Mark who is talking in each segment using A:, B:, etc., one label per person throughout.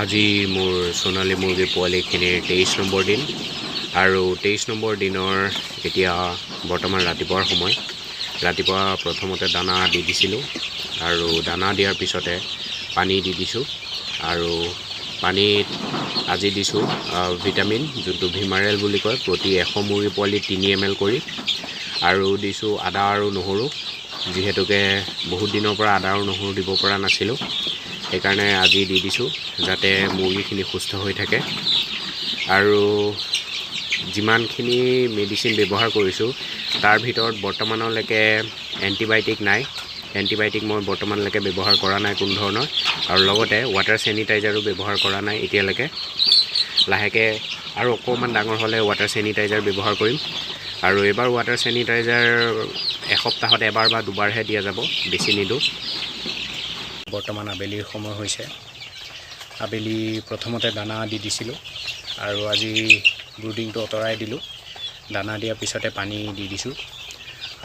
A: আজি মোৰ সোণালী মুৰ্গী পোৱালিখিনিৰ 23 নম্বৰ দিন আৰু 23 নম্বৰ দিনৰ এতিয়া বৰ্তমান ৰাতিপুৱাৰ সময়। ৰাতিপুৱা প্ৰথমতে দানা দি দিছিলোঁ আৰু দানা দিয়াৰ পিছতে পানী দি দিছোঁ আৰু পানীত আজি দিছোঁ ভিটামিন যোনটো ভিমাৰেল বুলি কয় প্ৰতি 100 মুৰ্গী পোৱালি 3 ml কৰি আৰু দিছোঁ আদা আৰু নহৰু যিহেতুকে বহুত দিনৰ পৰা আদা আৰু নহৰু দিব পৰা নাছিলোঁ সেইকাৰণে আজি দি দিছোঁ যাতে মুৰ্গীখিনি সুস্থ হৈ থাকে আৰু যিমানখিনি মেডিচিন ব্যৱহাৰ কৰিছোঁ তাৰ ভিতৰত বৰ্তমানলৈকে এণ্টিবায়'টিক নাই এণ্টিবায়'টিক মই বৰ্তমানলৈকে ব্যৱহাৰ কৰা নাই কোনো ধৰণৰ আৰু লগতে ৱাটাৰ চেনিটাইজাৰো ব্যৱহাৰ কৰা নাই এতিয়ালৈকে লাহেকৈ আৰু অকণমান ডাঙৰ হ'লে ৱাটাৰ চেনিটাইজাৰ ব্যৱহাৰ কৰিম আৰু এবাৰ ৱাটাৰ চেনিটাইজাৰ এসপ্তাহত এবাৰ বা দুবাৰহে দিয়া যাব বেছি নিদিওঁ। বৰ্তমান আবেলিৰ সময় হৈছে আবেলি প্ৰথমতে দানা দি দিছিলোঁ আৰু আজি ব্ৰুডিংটো আঁতৰাই দিলোঁ দানা দিয়াৰ পিছতে পানী দি দিছোঁ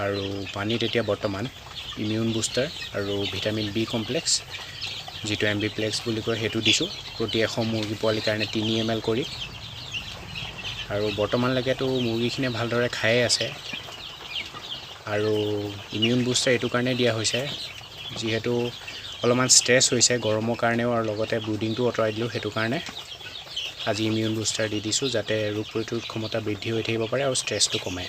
A: আৰু পানীত এতিয়া বৰ্তমান ইমিউন বুষ্টাৰ আৰু ভিটামিন বি কমপ্লেক্স যিটো MB প্লেক্স বুলি কয় সেইটো দিছোঁ প্ৰতি 100 মুৰ্গী পোৱালিৰ কাৰণে 3 ml কৰি আৰু বৰ্তমানলৈকেতো মুৰ্গীখিনিয়ে ভালদৰে খায়ে আছে আৰু ইমিউন বুষ্টাৰ এইটো কাৰণে দিয়া হৈছে যিহেতু অলপমান ষ্ট্ৰেছ হৈছে গৰমৰ কাৰণেও আৰু লগতে ব্ৰুডিংটো আঁতৰাই দিলোঁ সেইটো কাৰণে আজি ইমিউন বুষ্টাৰ দি দিছোঁ যাতে ৰোগ প্ৰতিৰোধ ক্ষমতা বৃদ্ধি হৈ থাকিব পাৰে আৰু ষ্ট্ৰেছটো কমে।